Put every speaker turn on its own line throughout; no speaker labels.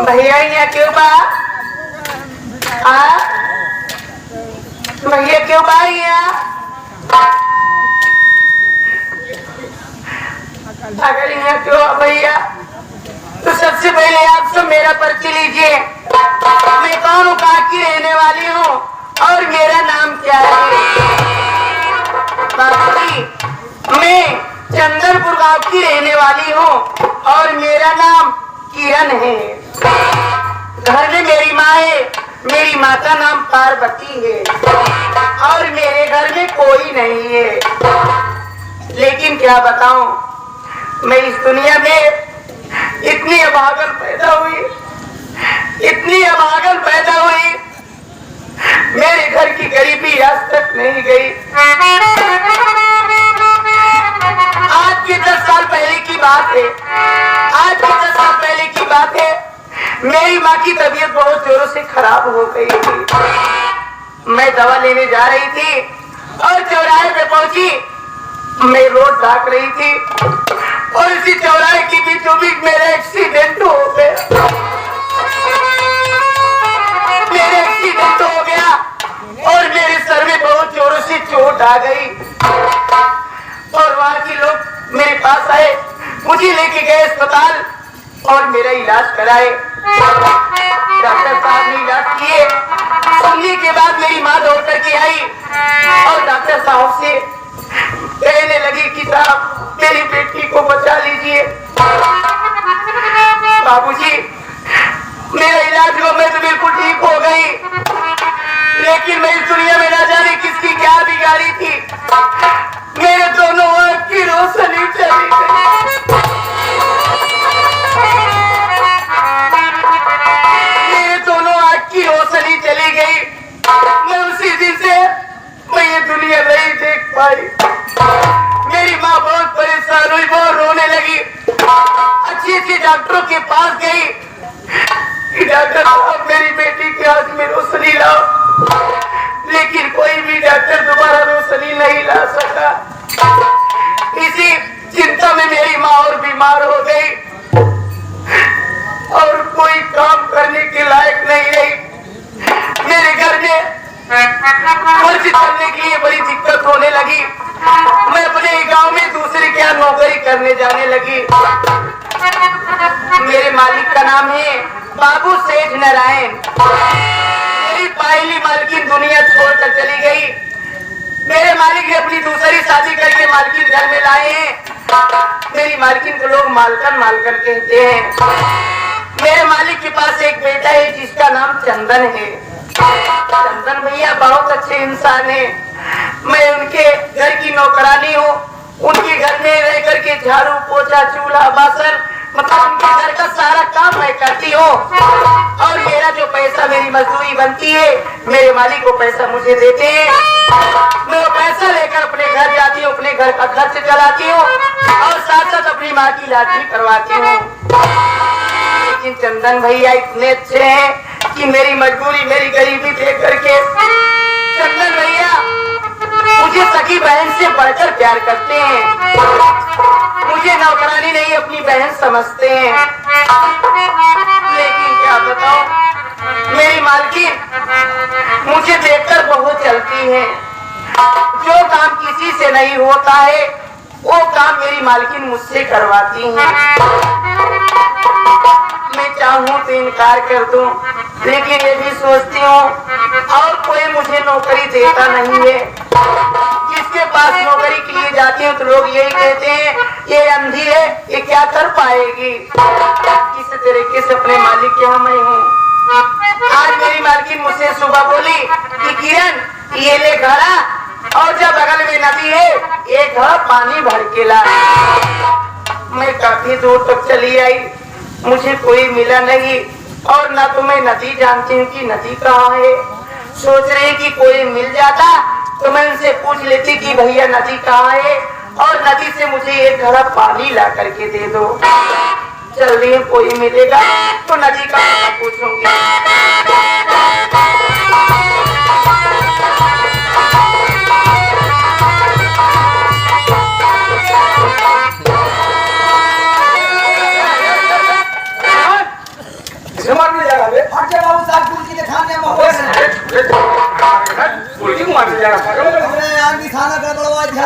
भैया यहाँ क्यों बा? भैया क्यों बा यहाँ? अगर यहाँ क्यों भैया तो सबसे पहले आप सब मेरा परिचय लीजिए। मैं कौन हूँ, कहाँ की रहने वाली हूँ और मेरा नाम क्या है? बाबूजी, मैं चंदनपुर गांव की रहने वाली हूँ और मेरा नाम किरण है। घर में मेरी माँ है, मेरी माँ का नाम पार्वती है और मेरे घर में कोई नहीं है। लेकिन क्या बताऊं, मैं इस दुनिया में इतनी अभागन पैदा हुई, इतनी अभागन पैदा हुई, मेरे घर की गरीबी आज तक नहीं गई। आज के 10 साल पहले की बात है, आज के 10 साल पहले की बात है, मेरी माँ की तबीयत बहुत जोरों से खराब हो गई थी। मैं दवा लेने जा रही थी और चौराहे पे पहुंची। मैं रोड ढाक रही थी और इसी चौराहे की बीचों बीच मेरा एक्सीडेंट हो गया। मेरा एक्सीडेंट हो गया और मेरे सर में बहुत जोरों से चोट आ गई और वहां के लोग मेरे पास आए, मुझे लेके गए अस्पताल और मेरा इलाज कराए। डॉक्टर साहब ने इलाज किए। सुनने के बाद मेरी माँ दौड़ करके आई और डॉक्टर साहब से कहने लगी कि साहब मेरी बेटी को बचा लीजिए। बाबूजी, मेरा इलाज हुआ, मैं तो बिल्कुल ठीक हो गई, लेकिन मैं इस दुनिया में ना जाने किसकी क्या बिगाड़ी थी। मेरे दोनों आँख की रोशनी चली गई। मेरे दोनों आँख की रोशनी चली गई। मैं उसी दिन से मैं ये दुनिया नहीं देख पाई। मेरी माँ बहुत परेशान हुई, बहुत रोने लगी। अच्छी डॉक्टरों के पास गई कि डॉक्टर साहब मेरी बेटी की आँख में रोशनी लाओ, लेकिन कोई भी डॉक्टर दोबारा रोशनी नहीं ला सका। इसी चिंता में मेरी माँ और बीमार हो गई और कोई काम करने के लायक नहीं रही। मेरे घर में खर्च करने के लिए बड़ी दिक्कत होने लगी। मैं अपने गांव में दूसरे के यहाँ नौकरी करने जाने लगी। मेरे मालिक का नाम है बाबू सेठ नारायण। मेरी पहली मालकिन दुनिया छोड़कर चली गई। मेरे मालिक ने अपनी दूसरी शादी करके मालकिन घर में लाए हैं। मेरी मालकिन को लोग मालकन मालकन कहते हैं। मेरे मालिक के पास एक बेटा है जिसका नाम चंदन है। चंदन भैया बहुत अच्छे इंसान है। मैं उनके घर की नौकरानी हूँ। उनके घर में रह करके झाड़ू पोछा चूल्हा बासन मतलब उनके घर का सारा काम मैं करती हूँ और मेरा जो पैसा मेरी मजदूरी बनती है मेरे मालिक को पैसा मुझे देते हैं। मैं वो पैसा लेकर अपने घर जाती हूँ, अपने घर का खर्च चलाती हूँ और साथ साथ अपनी माँ की इलाज भी करवाती हूँ। लेकिन चंदन भैया इतने अच्छे हैं कि मेरी मजबूरी मेरी गरीबी देख करके चंदन भैया मुझे सखी बहन से बढ़कर प्यार करते हैं। मुझे नौकरानी नहीं अपनी बहन समझते हैं। लेकिन क्या बताऊं, मेरी मालकिन मुझे देखकर बहुत चलती है। जो काम किसी से नहीं होता है वो काम मेरी मालकिन मुझसे करवाती है। मैं चाहूँ तो इनकार कर दूं, लेकिन ये भी सोचती हूँ और कोई मुझे नौकरी देता नहीं है। जिसके पास नौकरी के लिए जाती हूँ तो लोग यही कहते हैं ये अंधी है, ये क्या कर पाएगी। इस तरीके से अपने मालिक के यहाँ मैं हूँ। आज मेरी मालकिन मुझसे सुबह बोली कि किरण ये ले घड़ा और जब बगल में नदी है एक घड़ा पानी भर के ला। मैं काफी दूर तक चली आई, मुझे कोई मिला नहीं और ना तो मैं नदी जानती हूँ कि नदी कहाँ है। सोच रही कि कोई मिल जाता तो मैं उनसे पूछ लेती कि भैया नदी कहाँ है और नदी से मुझे एक घड़ा पानी ला करके दे दो। चल रही है, कोई मिलेगा तो नदी का पूछूंगी।
कैसे मारने जा रहा है?
हटे बाबू साहब कुल की दिखाने में हो
कुल की मारने जा रहा है?
अरे यार दिखाना गड़बड़वा दिया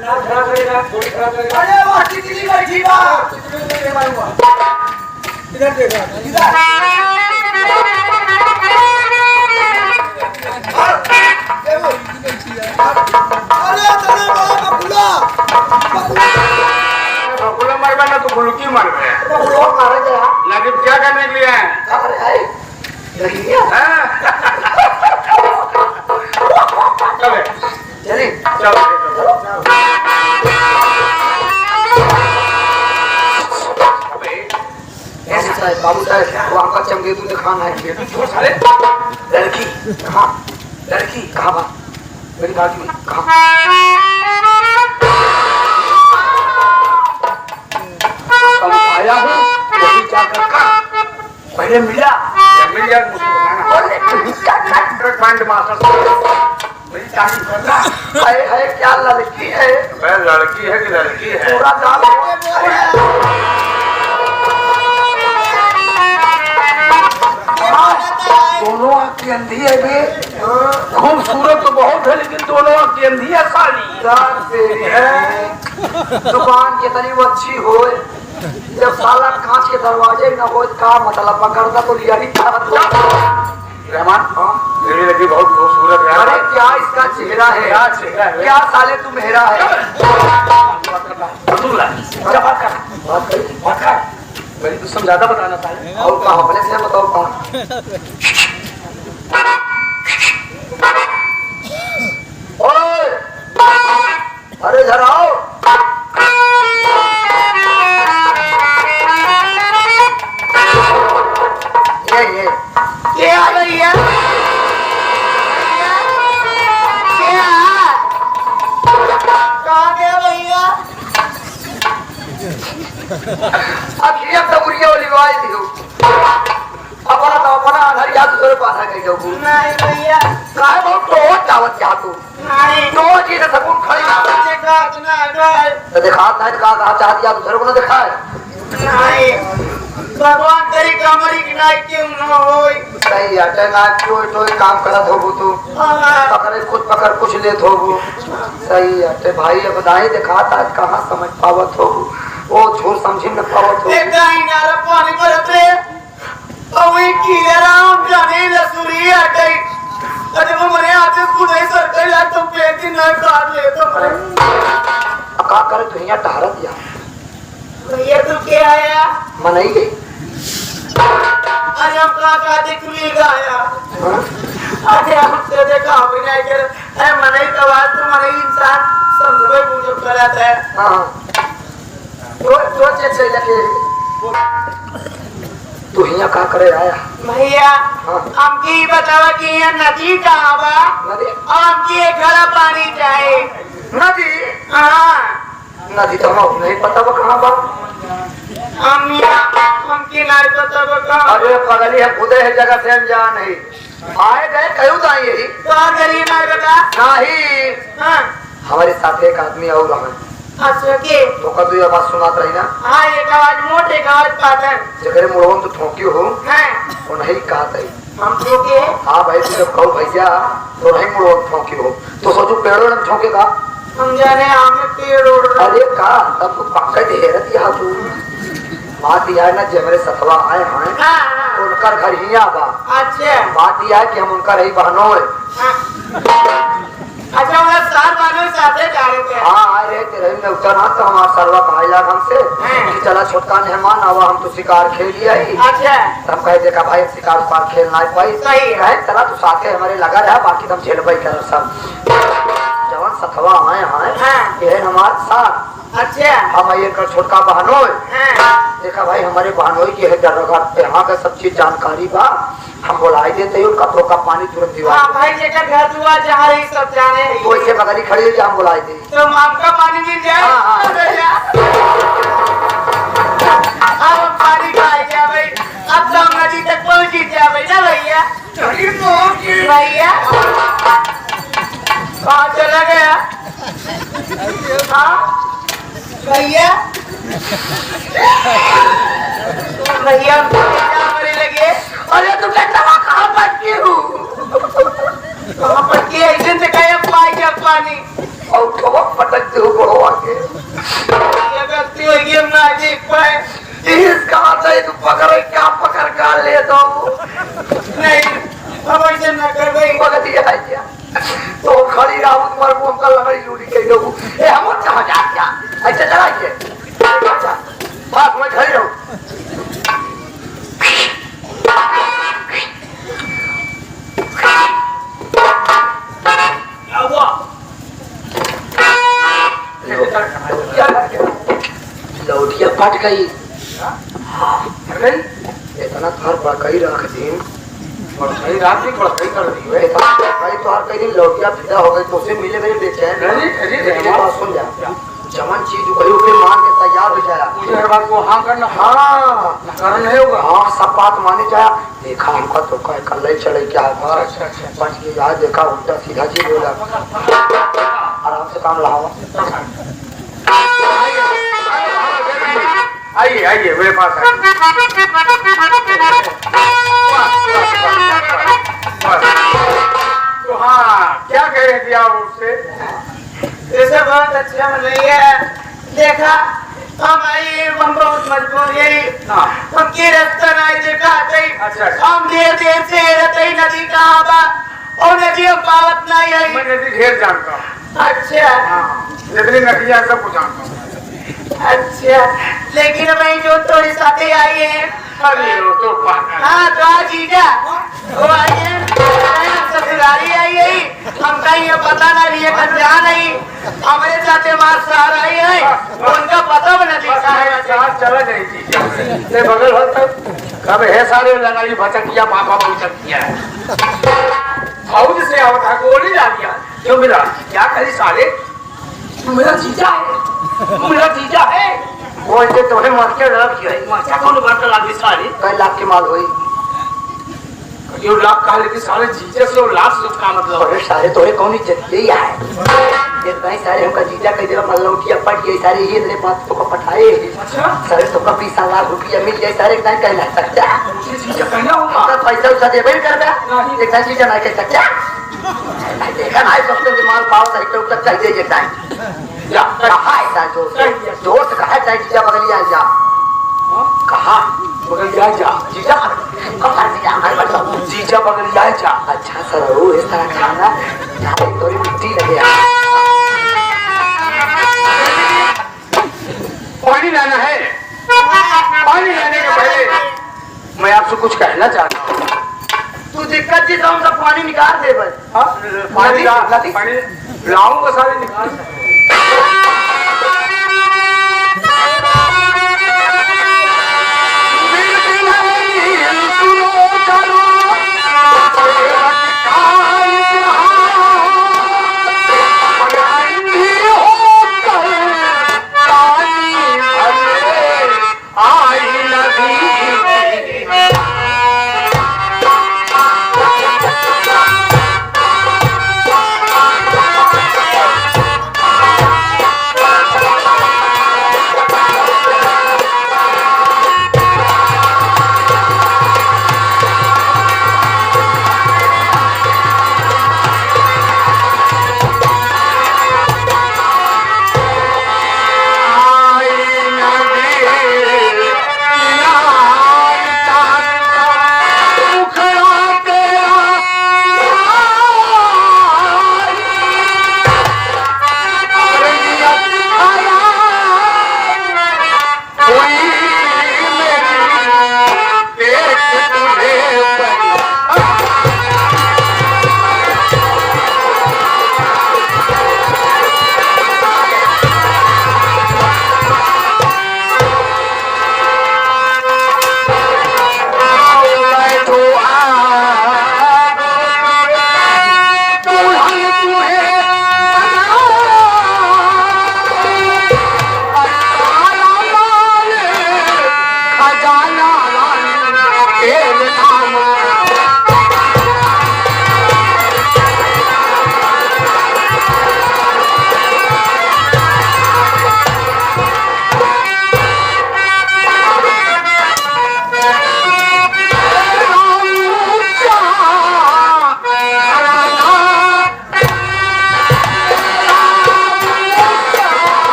ना खड़ा करेगा, गोली खड़ा करेगा।
अरे वाह कितनी बैठी बा
इधर देखा।
अरे तने बाबा बकुला
बकुला मारबा ना तो गुलकी मारबे।
बकुला मारे गया
लेकिन क्या करने के लिए है?
अरे आई देखिए
चले
चलिए
चलो
ऐसे साहब बाबू साहब वो आपका चमगेदू दिखाना है
छोड़ साले।
लड़की कहाँ लड़की कहाँ बा मेरी बात में कहाँ कल आया हूँ वही जाकर कहा पहले मिला
ये मिल जाए मुझे बताना। ट्रक बैंड मास्टर मेरी चाबी करना।
है क्या लड़की है
मैं लड़की है कि लड़की है?
पूरा नाम दोनों आँख की अंधी है बे
खूबसूरत तो बहुत है लेकिन दोनों की अंधी है साली।
दुकान कितनी वो अच्छी हो जब साला कांच के दरवाजे न हो का मतलब पकड़ता तो लिया ही था
रहमान मेरी लड़की बहुत खूबसूरत है।
अरे क्या इसका चेहरा है
क्या चेहरा है?
क्या साले तू मेहरा है
अब्दुल्ला क्या बात कर मेरी तो समझाता बताना साले।
और कहा अपने से बताओ कौन ओए अरे इधर आओ ये
क्या भैया क्या कहाँ गया भैया?
अब ये तो बुढ़िया वाली बात थी अपना तो अपना आधार याद तेरे पास आ गई जो
नहीं भैया
काहे बहुत तो चावत क्या तू
नहीं
तो जी से सकून खड़ी
देखा ना डर
तो दिखा नहीं कहा चाहती याद तेरे को ना दिखाए
नहीं भगवान तेरी कमरी की नाई क्यों न होई
सही है ना क्यों तो काम करत होबू तू पकड़े खुद पकड़ कुछ लेत होबू सही है भाई अब दाई दिखाता है कहाँ समझ पावत होबू वो झूठ समझी न पावत हो
एक गाय नारा पानी भरत रे और वही कीड़े राम जाने लसूरी आ गई अरे वो मरे आते खुद ही सर कर ला तो पेट ही न काट ले तो मरे
का करे तू यहाँ टहरत या
भैया तू क्या आया
मनई गई
अरे हम कहाँ देख मिल गया अरे हमसे देखा भी नहीं कर अरे मने का बात तो मने इंसान समझे मुझे कराता है
हाँ तो चल लगे तू यहाँ का करे आया
भैया हमकी बतावा कि ये नदी कहाँ बा
नदी
हमकी एक घड़ा पानी चाहे
नदी
हाँ
नदी तो हम नहीं पता वो कहाँ बा
हमकी नहीं पता बा कहाँ
अरे पगली है खुदे है जगह से हम जा नहीं आए गए कहीं तो आई यही
कहाँ गली नहीं बता
नहीं
हाँ
हमारे साथ एक आदमी और रहा
अच्छा के
तो का तू आवाज सुनात रही ना
हाँ एक आवाज मोटे एक आवाज पातर
जगह मुड़ों तो ठोकी हो
हैं
वो नहीं कहा था
हम ठोके
हाँ भाई तू जब कहो भैया तो नहीं मुड़ों ठोकी हो तो सोचो पेड़ों ने ठोकेगा
हम जाने हमें पेड़ उड़ रहा
अरे का तब तू पक्का ढेरत यहाँ तू बात यह है ना जब मेरे सतवा आए हैं
हाँ हाँ
उनका घर ही बा
अच्छा
बात यह है कि हम उनका रही बहनों है
अच्छा वो सार बानों साथे जा रहे थे
हाँ आए रहे तेरे में उतरना तो हमारा सर्वा भाई लाग हमसे कि चला छोटका मेहमान आवा हम तो शिकार खेल लिया ही
अच्छा
हम कहे देखा भाई शिकार उकार खेलना है भाई
सही है।
कहे चला तू साथे हमारे लगा रहा बाकी तुम झेल भाई कर सब जवान सतवा आए हैं
हाँ।
ये हमारे साथ
अच्छा
हम ये कर छोटका बहनों
हाँ
देखा भाई हमारे बहनोई की है दरगाह यहाँ का सब चीज जानकारी बा हम बुलाई देते हैं कपड़ों का पानी तुरंत दीवार
हाँ भाई जेकर घर दुआ जहाँ रही सब जाने
तो इसे बगली खड़ी हुई हम बुलाई दे
तो आपका पानी मिल जाए
हाँ, हाँ।
अरे यार। अब हम पानी खाए क्या भाई अब तो हम नदी तक पहुँच ही जा भाई ना भैया भैया कहाँ चला गया हाँ भैया भैया भैया हमारे
दो
नहीं अब ऐसे न कर भाई
भगत ये है क्या तो खड़ी राहु तुम्हारे मुंह का लकड़ी लूटी के लोग ए हम कहां जा क्या ऐसे चलाइए बात में खड़ी रहो
क्या हुआ
लौटिया फट गई इतना घर पर कई रख दिन
बड़काई रात भी बड़काई कर दी है
इतना कई तो हर कई दिन लौटिया फिदा हो गई तो उसे मिले मेरे बेचैन मेरी बात सुन जा जमन चीज कही उसे मान के तैयार हो जाया
मुझे हर बात को हाँ करना
हाँ
कारण नहीं होगा
हाँ सब बात माने जाया देखा हमका तो कह कल चले क्या है
अच्छा
बच के यार देखा उल्टा सीधा चीज बोला आराम से काम लाओ
आइए आइए मेरे पास तो हाँ क्या कह रहे थे आप उससे
ऐसा बहुत अच्छा नहीं है देखा हम आई हम बहुत मजबूर यही हम की रास्ता नहीं देखा थी
अच्छा।
हम देर देर से रहते ही नदी का आवा और नदी हम पावत नहीं आई
मैं नदी ढेर जानता हूँ
अच्छा
जितनी नदियाँ सब कुछ जानता हूँ
अच्छा लेकिन भाई जो थोड़ी साथी आई है
अरे वो तो पागल
हाँ तो आज जीजा वो आई है ससुराली आई है हम कहीं ये पता नहीं है कल जहाँ नहीं हमारे साथ मार सार आई है उनका पता भी नहीं दिखा है
साथ चला जाएगी ये बगल हो तक कब है सारे लगाई भटकिया पापा भटकिया है फौज से आवता गोली डाल दिया क्यों मिला क्या करी साले
मेरा जीजा है
मेरा जीजा है
वो इसे तुम्हें मर के रख दिया
माचा कौन बात लगी साले
कई लाख की माल हुई
ये लाख कहा लेकिन साले जीजा से वो लाख से का मतलब
अरे सारे तोरे कौन इज्जत दे है ये कहीं सारे हमका जीजा कह देगा मान लो कि पट गई सारे ये तेरे बात तो को पठाए
अच्छा
सारे तो का 20 लाख रुपया मिल जाए सारे नहीं कह ना सकता
मुझे जीजा कहना होगा
हमरा पैसा उसा देबे नहीं करबे एक साल जीजा नहीं कह सकता नहीं देखा नहीं सबसे माल पाओ सही तो तक चाहिए जे टाइम
जा
कहा ऐसा दोस्त कहा चाहे जीजा बगलिया जा कहा
बगल जा जा
जीजा कब जीजा हमारे बच्चा
जीजा बगल जा जा
अच्छा सर वो इस तरह खाना यहाँ थोड़ी मिट्टी लगे
पानी लाना है पानी लाने के पहले मैं आपसे कुछ कहना चाहता हूँ
तू दिक्कत जी तो हम सब पानी निकाल दे बस
पानी
नदी
पानी लाऊंगा सारे निकाल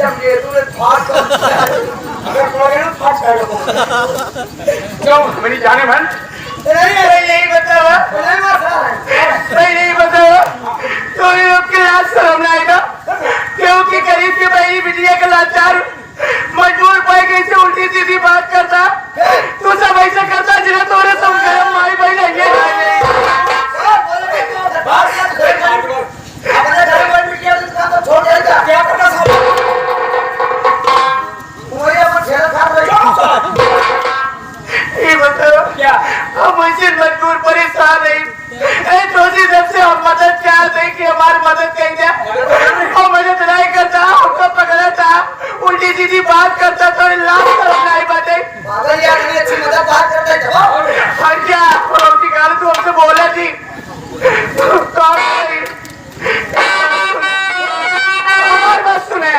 चमके तूने फाट
अगर पड़ोगे ना फाट जाएगा। क्यों मेरी जाने मन
नहीं बतावा नहीं बतावा तो क्लास शर्म ना आएगा क्योंकि गरीब के बहनी बिटिया का लाचार मजबूर पाए कैसे उल्टी सीधी बात करता तू सब ऐसा करता जिन्हें तोरे सब गरम माई बहन है
क्या पता
ये बताओ
क्या
हम ऐसे मजबूर परेशान है तो सबसे हम मदद चाहते हैं कि हमारी मदद करेंगे और मदद नहीं करता हमको पकड़ा था उल्टी सीधी बात करता तो लाख तरफ नहीं बातें क्या पड़ोसी काल तू हमसे बोला थी कौन हमारी बात सुने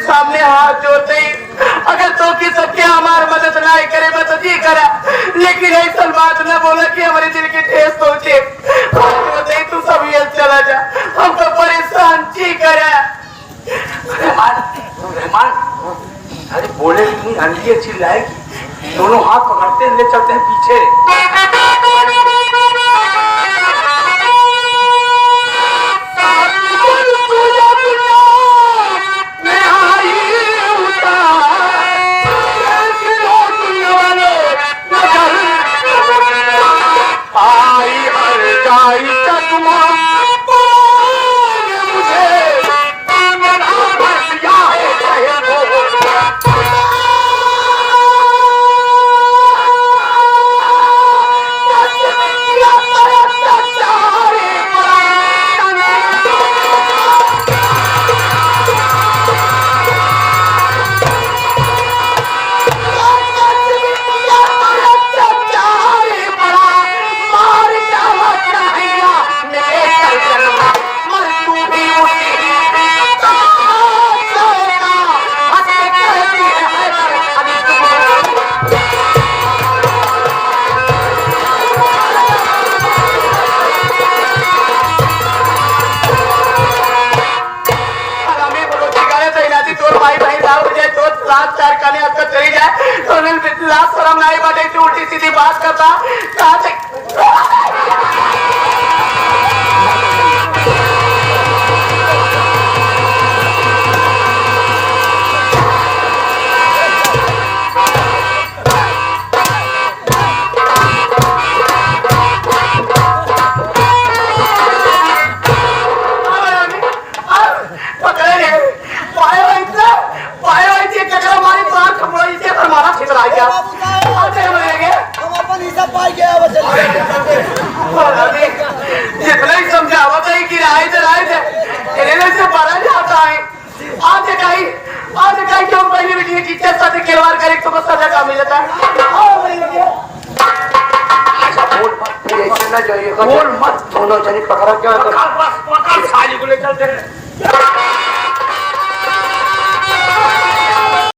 सामने हाथ जोड़ते अगर तो की सबके हमार मदद नहीं करे बस जी करा लेकिन ऐसा बात न बोला कि हमारे दिल की ठेस पहुंचे तू सब ये चला जा हमको परेशान जी करा
रहमान अरे बोले इतनी हंडी अच्छी लाएगी दोनों हाथ पकड़ते ले चलते हैं पीछे
चली जाए तो लाश शर्म नहीं बाटे उल्टी सीधी बात करता कहा
न जाइए
बोल मत।
दोनों जनी पकड़ा क्या
पकड़ बस पकड़ साली को ले चलते हैं